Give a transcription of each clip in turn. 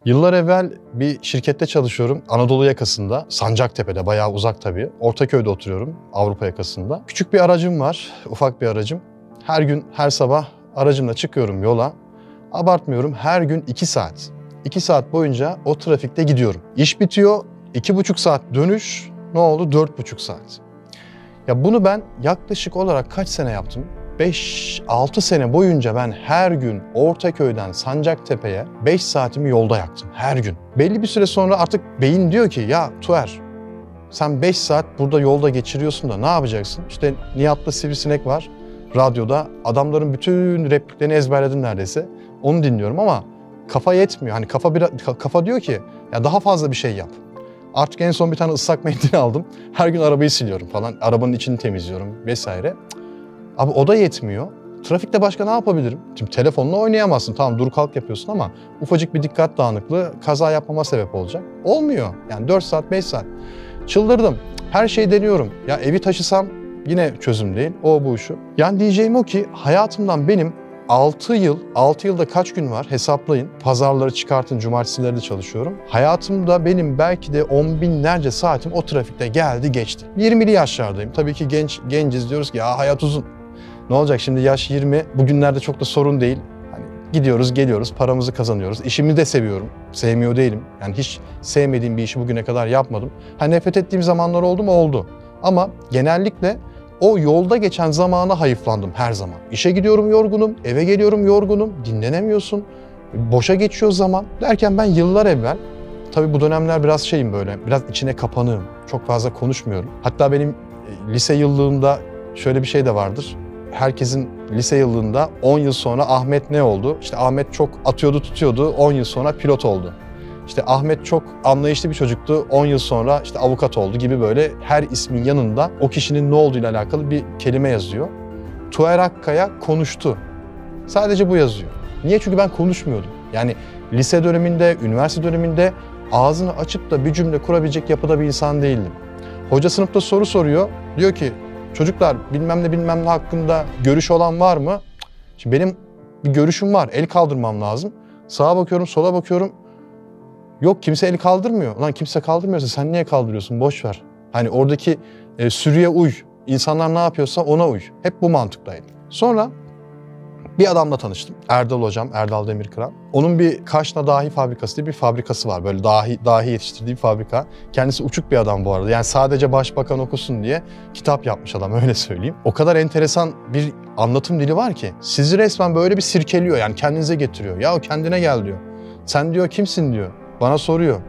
Yıllar evvel bir şirkette çalışıyorum. Anadolu yakasında, Sancaktepe'de, bayağı uzak tabii. Ortaköy'de oturuyorum, Avrupa yakasında. Küçük bir aracım var, ufak bir aracım. Her gün, her sabah aracımla çıkıyorum yola. Abartmıyorum, her gün 2 saat. 2 saat boyunca o trafikte gidiyorum. İş bitiyor, 2,5 saat dönüş, ne oldu? 4,5 saat. Ya bunu ben yaklaşık olarak kaç sene yaptım? 5-6 sene boyunca ben her gün Ortaköy'den Sancaktepe'ye 5 saatimi yolda yaktım. Her gün. Belli bir süre sonra artık beyin diyor ki ya Tuğer, sen 5 saat burada yolda geçiriyorsun da ne yapacaksın? İşte Nihat'la Sivrisinek var radyoda. Adamların bütün repliklerini ezberledim neredeyse. Onu dinliyorum ama kafa yetmiyor. Hani kafa diyor ki ya daha fazla bir şey yap. Artık en son bir tane ıslak mendil aldım. Her gün arabayı siliyorum falan. Arabanın içini temizliyorum vesaire. Abi o da yetmiyor. Trafikte başka ne yapabilirim? Şimdi telefonla oynayamazsın. Tamam dur kalk yapıyorsun ama ufacık bir dikkat dağınıklığı kaza yapmama sebep olacak. Olmuyor. Yani 4 saat, 5 saat. Çıldırdım. Her şeyi deniyorum. Ya evi taşısam yine çözüm değil. O bu şu. Yani diyeceğim o ki hayatımdan benim 6 yılda kaç gün var hesaplayın. Pazarları çıkartın, cumartesileri de çalışıyorum. Hayatımda benim belki de 10 binlerce saatim o trafikte geldi geçti. 20'li yaşlardayım. Tabii ki genciz diyoruz ki ya hayat uzun. Ne olacak şimdi yaş 20, bugünlerde çok da sorun değil. Hani gidiyoruz, geliyoruz, paramızı kazanıyoruz. İşimi de seviyorum, sevmiyor değilim. Yani hiç sevmediğim bir işi bugüne kadar yapmadım. Ha nefret ettiğim zamanlar oldu mu? Oldu. Ama genellikle o yolda geçen zamana hayıflandım her zaman. İşe gidiyorum yorgunum, eve geliyorum yorgunum, dinlenemiyorsun. Boşa geçiyor zaman. Derken ben yıllar evvel, tabii bu dönemler biraz şeyim böyle, biraz içine kapanığım. Çok fazla konuşmuyorum. Hatta benim lise yıllığımda şöyle bir şey de vardır. Herkesin lise yıllığında 10 yıl sonra Ahmet ne oldu? İşte Ahmet çok atıyordu tutuyordu, 10 yıl sonra pilot oldu. İşte Ahmet çok anlayışlı bir çocuktu, 10 yıl sonra işte avukat oldu gibi böyle her ismin yanında o kişinin ne olduğuyla alakalı bir kelime yazıyor. Tuğer Akkaya konuştu. Sadece bu yazıyor. Niye? Çünkü ben konuşmuyordum. Yani lise döneminde, üniversite döneminde ağzını açıp da bir cümle kurabilecek yapıda bir insan değildim. Hoca sınıfta soru soruyor, diyor ki çocuklar bilmem ne hakkında görüş olan var mı? Şimdi benim bir görüşüm var, el kaldırmam lazım. Sağa bakıyorum, sola bakıyorum. Yok kimse el kaldırmıyor. Ulan kimse kaldırmıyorsa sen niye kaldırıyorsun? Boş ver. Hani oradaki sürüye uy. İnsanlar ne yapıyorsa ona uy. Hep bu mantıktaydım. Sonra bir adamla tanıştım. Erdal hocam, Erdal Demirkıran. Onun bir Kaşna Dahi Fabrikası diye bir fabrikası var. Böyle dahi yetiştirdiği bir fabrika. Kendisi uçuk bir adam bu arada. Yani sadece başbakan okusun diye kitap yapmış adam öyle söyleyeyim. O kadar enteresan bir anlatım dili var ki sizi resmen böyle bir sirkeliyor. Yani kendinize getiriyor. Ya kendine gel diyor. Sen diyor kimsin diyor. Bana soruyor.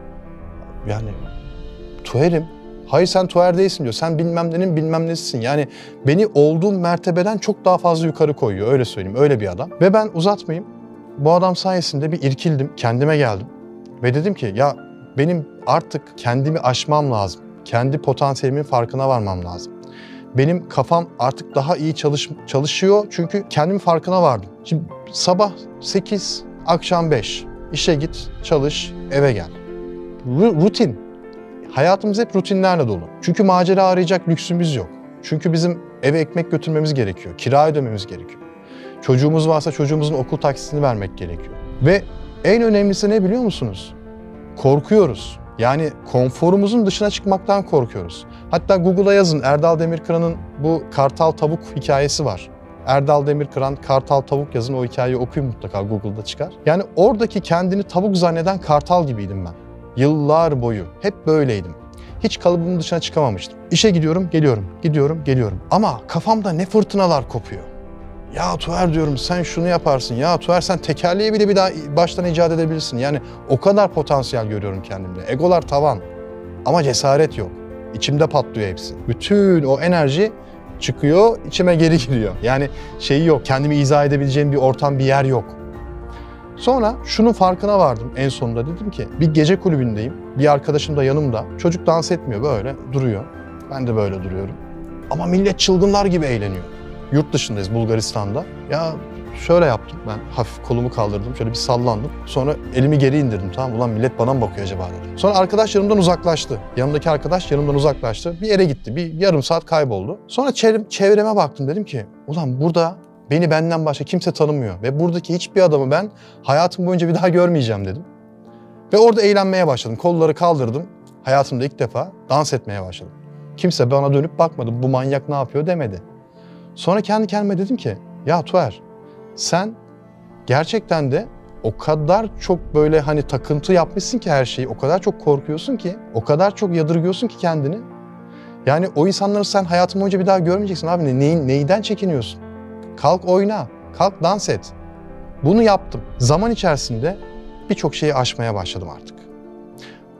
Yani Tuğer'im. Hayır sen Tuğer değilsin diyor. Sen bilmem nenin bilmem nesisin. Yani beni olduğum mertebeden çok daha fazla yukarı koyuyor. Öyle söyleyeyim. Öyle bir adam. Ve ben uzatmayayım. Bu adam sayesinde bir irkildim. Kendime geldim. Ve dedim ki ya benim artık kendimi aşmam lazım. Kendi potansiyelimin farkına varmam lazım. Benim kafam artık daha iyi çalışıyor. Çünkü kendimin farkına vardım. Şimdi sabah 8, akşam 5. İşe git, çalış, eve gel. Rutin. Hayatımız hep rutinlerle dolu. Çünkü macera arayacak lüksümüz yok. Çünkü bizim eve ekmek götürmemiz gerekiyor. Kira ödememiz gerekiyor. Çocuğumuz varsa çocuğumuzun okul taksitini vermek gerekiyor. Ve en önemlisi ne biliyor musunuz? Korkuyoruz. Yani konforumuzun dışına çıkmaktan korkuyoruz. Hatta Google'a yazın Erdal Demirkıran'ın bu Kartal Tavuk hikayesi var. Erdal Demirkıran, Kartal Tavuk yazın o hikayeyi okuyun mutlaka Google'da çıkar. Yani oradaki kendini tavuk zanneden kartal gibiydim ben. Yıllar boyu hep böyleydim. Hiç kalıbımın dışına çıkamamıştım. İşe gidiyorum, geliyorum, gidiyorum, geliyorum. Ama kafamda ne fırtınalar kopuyor. Ya Tuğer diyorum sen şunu yaparsın, ya Tuğer sen tekerleği bile bir daha baştan icat edebilirsin. Yani o kadar potansiyel görüyorum kendimde. Egolar tavan ama cesaret yok. İçimde patlıyor hepsi. Bütün o enerji çıkıyor, içime geri giriyor. Yani şeyi yok, kendimi izah edebileceğim bir ortam, bir yer yok. Sonra şunun farkına vardım en sonunda. Dedim ki bir gece kulübündeyim. Bir arkadaşım da yanımda. Çocuk dans etmiyor böyle duruyor. Ben de böyle duruyorum. Ama millet çılgınlar gibi eğleniyor. Yurt dışındayız Bulgaristan'da. Ya şöyle yaptım ben hafif kolumu kaldırdım. Şöyle bir sallandım. Sonra elimi geri indirdim tamam ulan millet bana mı bakıyor acaba dedim. Sonra arkadaş yanımdan uzaklaştı. Yanımdaki arkadaş yanımdan uzaklaştı. Bir yere gitti. Bir yarım saat kayboldu. Sonra çevreme baktım dedim ki ulan burada beni benden başka kimse tanımıyor ve buradaki hiçbir adamı ben hayatım boyunca bir daha görmeyeceğim dedim. Ve orada eğlenmeye başladım. Kolları kaldırdım. Hayatımda ilk defa dans etmeye başladım. Kimse bana dönüp bakmadı. Bu manyak ne yapıyor demedi. Sonra kendi kendime dedim ki ya Tuğer, sen gerçekten de o kadar çok böyle hani takıntı yapmışsın ki her şeyi. O kadar çok korkuyorsun ki, o kadar çok yadırgıyorsun ki kendini. Yani o insanları sen hayatın boyunca bir daha görmeyeceksin abi. Neyden çekiniyorsun? Kalk oyna, kalk dans et. Bunu yaptım. Zaman içerisinde birçok şeyi aşmaya başladım artık.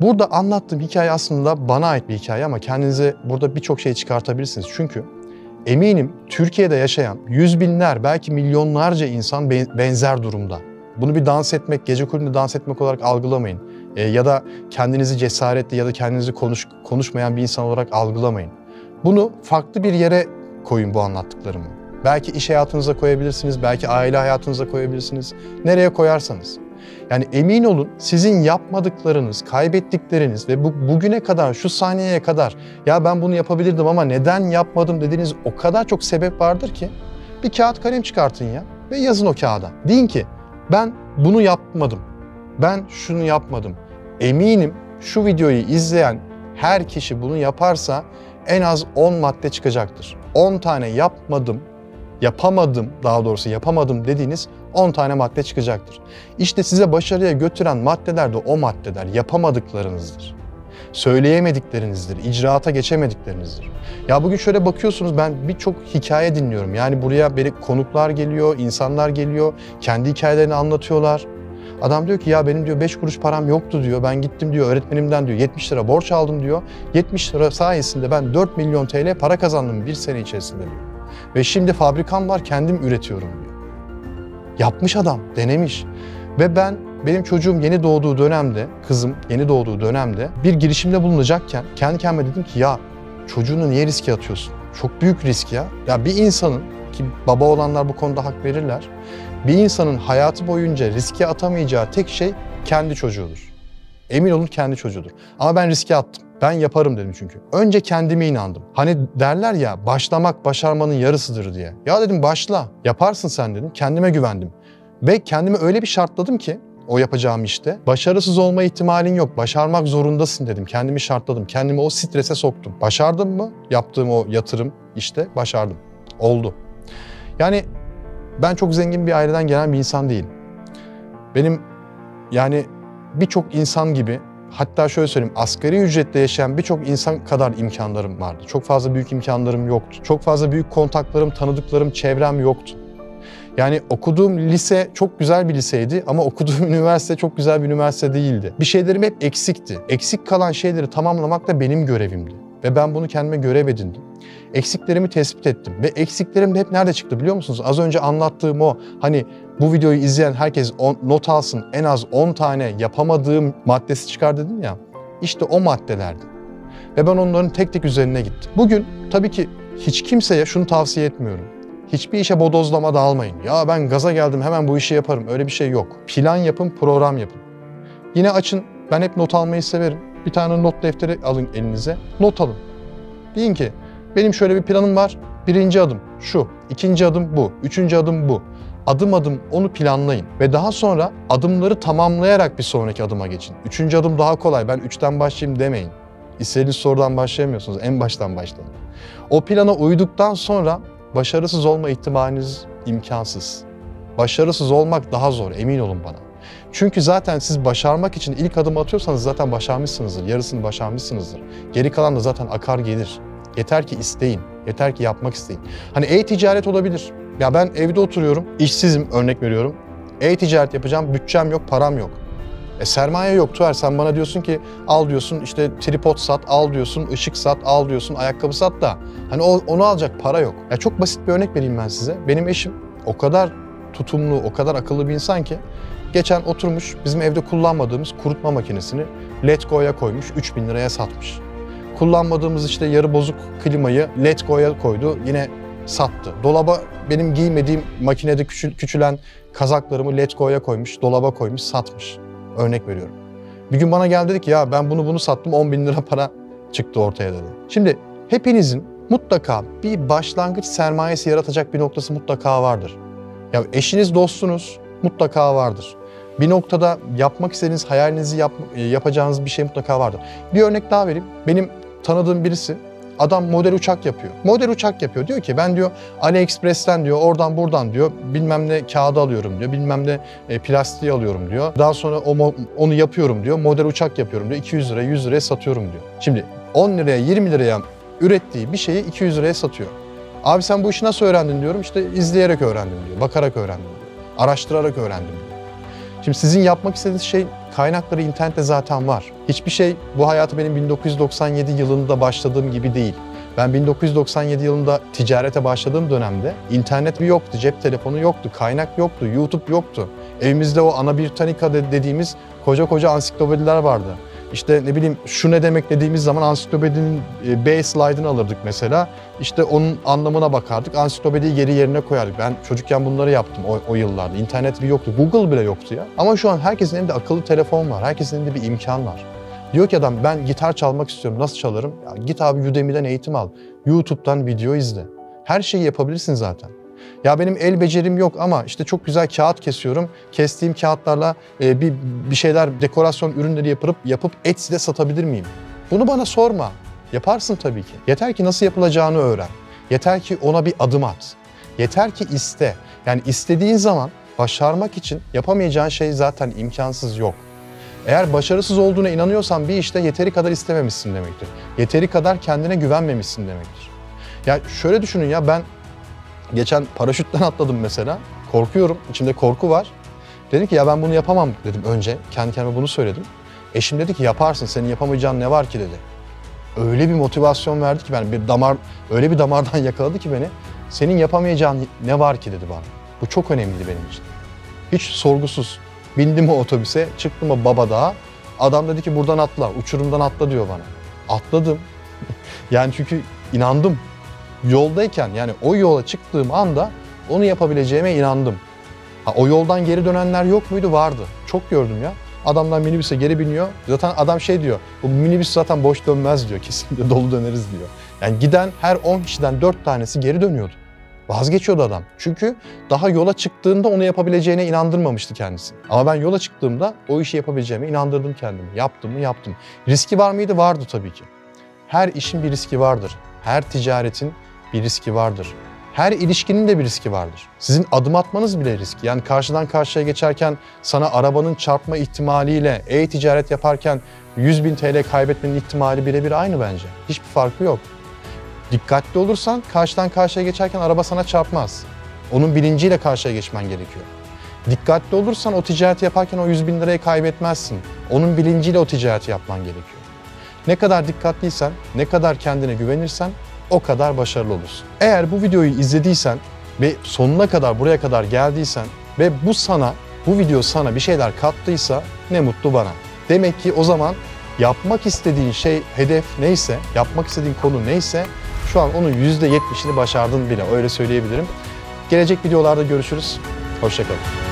Burada anlattığım hikaye aslında bana ait bir hikaye ama kendinize burada birçok şey çıkartabilirsiniz. Çünkü eminim Türkiye'de yaşayan yüz binler, belki milyonlarca insan benzer durumda. Bunu bir dans etmek, gece kulübünde dans etmek olarak algılamayın. Ya da kendinizi cesaretli ya da kendinizi konuşmayan bir insan olarak algılamayın. Bunu farklı bir yere koyun bu anlattıklarımı. Belki iş hayatınıza koyabilirsiniz, belki aile hayatınıza koyabilirsiniz. Nereye koyarsanız. Yani emin olun sizin yapmadıklarınız, kaybettikleriniz ve bugüne kadar, şu saniyeye kadar ya ben bunu yapabilirdim ama neden yapmadım dediğiniz o kadar çok sebep vardır ki bir kağıt kalem çıkartın ya ve yazın o kağıda. Deyin ki ben bunu yapmadım, ben şunu yapmadım. Eminim şu videoyu izleyen her kişi bunu yaparsa en az 10 madde çıkacaktır. 10 tane yapamadım dediğiniz 10 tane madde çıkacaktır. İşte size başarıya götüren maddeler de o maddeler, yapamadıklarınızdır. Söyleyemediklerinizdir, icraata geçemediklerinizdir. Ya bugün şöyle bakıyorsunuz, ben birçok hikaye dinliyorum. Yani buraya beni konuklar geliyor, insanlar geliyor, kendi hikayelerini anlatıyorlar. Adam diyor ki ya benim diyor 5 kuruş param yoktu diyor. Ben gittim diyor öğretmenimden diyor 70 lira borç aldım diyor. 70 lira sayesinde ben 4 milyon TL para kazandım bir sene içerisinde diyor. Ve şimdi fabrikam var, kendim üretiyorum diyor. Yapmış adam, denemiş. Ve benim çocuğum yeni doğduğu dönemde, kızım yeni doğduğu dönemde bir girişimde bulunacakken kendi kendime dedim ki ya çocuğunu niye riske atıyorsun? Çok büyük risk ya. Ya bir insanın, ki baba olanlar bu konuda hak verirler, bir insanın hayatı boyunca riske atamayacağı tek şey kendi çocuğudur. Emin olun kendi çocuğudur. Ama ben riske attım. Ben yaparım dedim çünkü. Önce kendime inandım. Hani derler ya başlamak başarmanın yarısıdır diye. Ya dedim başla. Yaparsın sen dedim. Kendime güvendim. Ve kendimi öyle bir şartladım ki o yapacağım işte. Başarısız olma ihtimalin yok. Başarmak zorundasın dedim. Kendimi şartladım. Kendimi o strese soktum. Başardım mı? Yaptığım o yatırım işte başardım. Oldu. Yani ben çok zengin bir aileden gelen bir insan değilim. Benim yani birçok insan gibi, hatta şöyle söyleyeyim, asgari ücretle yaşayan birçok insan kadar imkanlarım vardı. Çok fazla büyük imkanlarım yoktu. Çok fazla büyük kontaklarım, tanıdıklarım, çevrem yoktu. Yani okuduğum lise çok güzel bir liseydi ama okuduğum üniversite çok güzel bir üniversite değildi. Bir şeylerim hep eksikti. Eksik kalan şeyleri tamamlamak da benim görevimdi. Ve ben bunu kendime görev edindim. Eksiklerimi tespit ettim. Ve eksiklerim de hep nerede çıktı biliyor musunuz? Az önce anlattığım o, hani bu videoyu izleyen herkes not alsın, en az 10 tane yapamadığım maddesi çıkar dedim ya. İşte o maddelerdi. Ve ben onların tek tek üzerine gittim. Bugün tabii ki hiç kimseye şunu tavsiye etmiyorum. Hiçbir işe bodozlama dalmayın. Ya ben gaza geldim hemen bu işi yaparım. Öyle bir şey yok. Plan yapın, program yapın. Yine açın, ben hep not almayı severim. Bir tane not defteri alın elinize, not alın. Deyin ki benim şöyle bir planım var. Birinci adım şu, ikinci adım bu, üçüncü adım bu. Adım adım onu planlayın ve daha sonra adımları tamamlayarak bir sonraki adıma geçin. Üçüncü adım daha kolay, ben 3'ten başlayayım demeyin. İstediğiniz sorudan başlayamıyorsunuz, en baştan başlayın. O plana uyduktan sonra başarısız olma ihtimaliniz imkansız. Başarısız olmak daha zor, emin olun bana. Çünkü zaten siz başarmak için ilk adımı atıyorsanız zaten başarmışsınızdır, yarısını başarmışsınızdır. Geri kalan da zaten akar gelir. Yeter ki isteyin, yeter ki yapmak isteyin. Hani e-ticaret olabilir. Ya ben evde oturuyorum, işsizim örnek veriyorum. E-ticaret yapacağım, bütçem yok, param yok. Sermaye yok Tuğer, sen bana diyorsun ki al diyorsun işte tripod sat, al diyorsun ışık sat, al diyorsun ayakkabı sat da hani onu alacak para yok. Ya çok basit bir örnek vereyim ben size. Benim eşim o kadar tutumlu, o kadar akıllı bir insan ki geçen oturmuş bizim evde kullanmadığımız kurutma makinesini Letgo'ya koymuş, 3.000 liraya satmış. Kullanmadığımız işte yarı bozuk klimayı Letgo'ya koydu, yine sattı. Dolaba benim giymediğim makinede küçülen kazaklarımı Letgo'ya koymuş, dolaba koymuş, satmış. Örnek veriyorum. Bir gün bana geldi dedi ki ya ben bunu sattım 10.000 lira para çıktı ortaya dedi. Şimdi hepinizin mutlaka bir başlangıç sermayesi yaratacak bir noktası mutlaka vardır. Ya eşiniz, dostunuz mutlaka vardır. Bir noktada yapmak istediğiniz, hayalinizi yapacağınız bir şey mutlaka vardır. Bir örnek daha vereyim. Benim tanıdığım birisi, adam model uçak yapıyor. Model uçak yapıyor. Diyor ki ben diyor AliExpress'ten diyor oradan buradan diyor bilmem ne kağıdı alıyorum diyor. Bilmem ne plastiği alıyorum diyor. Daha sonra onu yapıyorum diyor. Model uçak yapıyorum diyor. 200 liraya 100 liraya satıyorum diyor. Şimdi 10 liraya 20 liraya ürettiği bir şeyi 200 liraya satıyor. Abi sen bu işi nasıl öğrendin diyorum. İşte izleyerek öğrendim diyor. Bakarak öğrendim diyor. Araştırarak öğrendim diyor. Şimdi sizin yapmak istediğiniz şey kaynakları internette zaten var. Hiçbir şey bu hayatı benim 1997 yılında başladığım gibi değil. Ben 1997 yılında ticarete başladığım dönemde internet yoktu, cep telefonu yoktu, kaynak yoktu, YouTube yoktu. Evimizde o Ana Britannica dediğimiz koca koca ansiklopediler vardı. İşte ne bileyim şu ne demek dediğimiz zaman ansiklopedinin B slide'ını alırdık mesela. İşte onun anlamına bakardık. Ansiklopediyi geri yerine koyardık. Ben çocukken bunları yaptım o yıllarda. İnternet yoktu. Google bile yoktu ya. Ama şu an herkesin elinde akıllı telefon var. Herkesin elinde bir imkan var. Diyor ki adam ben gitar çalmak istiyorum. Nasıl çalarım? Ya git abi Udemy'den eğitim al. YouTube'dan video izle. Her şeyi yapabilirsin zaten. Ya benim el becerim yok ama işte çok güzel kağıt kesiyorum. Kestiğim kağıtlarla bir şeyler, dekorasyon ürünleri yapıp Etsy'de satabilir miyim? Bunu bana sorma. Yaparsın tabii ki. Yeter ki nasıl yapılacağını öğren. Yeter ki ona bir adım at. Yeter ki iste. Yani istediğin zaman başarmak için yapamayacağın şey zaten imkansız yok. Eğer başarısız olduğuna inanıyorsan bir işte yeteri kadar istememişsin demektir. Yeteri kadar kendine güvenmemişsin demektir. Ya şöyle düşünün ya ben geçen paraşütten atladım mesela. Korkuyorum. İçimde korku var. Dedim ki ya ben bunu yapamam dedim önce. Kendi kendime bunu söyledim. Eşim dedi ki yaparsın. Senin yapamayacağın ne var ki dedi. Öyle bir motivasyon verdi ki öyle bir damardan yakaladı ki beni. Senin yapamayacağın ne var ki dedi bana. Bu çok önemliydi benim için. Hiç sorgusuz. Bindim o otobüse, çıktım o Babadağ'a. Adam dedi ki buradan atla, uçurumdan atla diyor bana. Atladım. Yani çünkü inandım. Yoldayken yani o yola çıktığım anda onu yapabileceğime inandım. O yoldan geri dönenler yok muydu? Vardı. Çok gördüm ya. Adamlar minibüse geri biniyor. Zaten adam şey diyor, bu minibüs zaten boş dönmez diyor. Kesinlikle dolu döneriz diyor. Yani giden her 10 kişiden 4 tanesi geri dönüyordu. Vazgeçiyordu adam. Çünkü daha yola çıktığında onu yapabileceğine inandırmamıştı kendisi. Ama ben yola çıktığımda o işi yapabileceğime inandırdım kendimi. Yaptım mı? Yaptım. Riski var mıydı? Vardı tabii ki. Her işin bir riski vardır. Her ticaretin bir riski vardır. Her ilişkinin de bir riski vardır. Sizin adım atmanız bile riski. Yani karşıdan karşıya geçerken sana arabanın çarpma ihtimaliyle e-ticaret yaparken 100.000 TL kaybetmenin ihtimali birebir aynı bence. Hiçbir farkı yok. Dikkatli olursan karşıdan karşıya geçerken araba sana çarpmaz. Onun bilinciyle karşıya geçmen gerekiyor. Dikkatli olursan o ticareti yaparken o 100.000 lirayı kaybetmezsin. Onun bilinciyle o ticareti yapman gerekiyor. Ne kadar dikkatliysen, ne kadar kendine güvenirsen o kadar başarılı olursun. Eğer bu videoyu izlediysen ve sonuna kadar buraya kadar geldiysen ve bu video sana bir şeyler kattıysa ne mutlu bana. Demek ki o zaman yapmak istediğin şey, hedef neyse, yapmak istediğin konu neyse şu an onun %70'ini başardın bile, öyle söyleyebilirim. Gelecek videolarda görüşürüz. Hoşça kalın.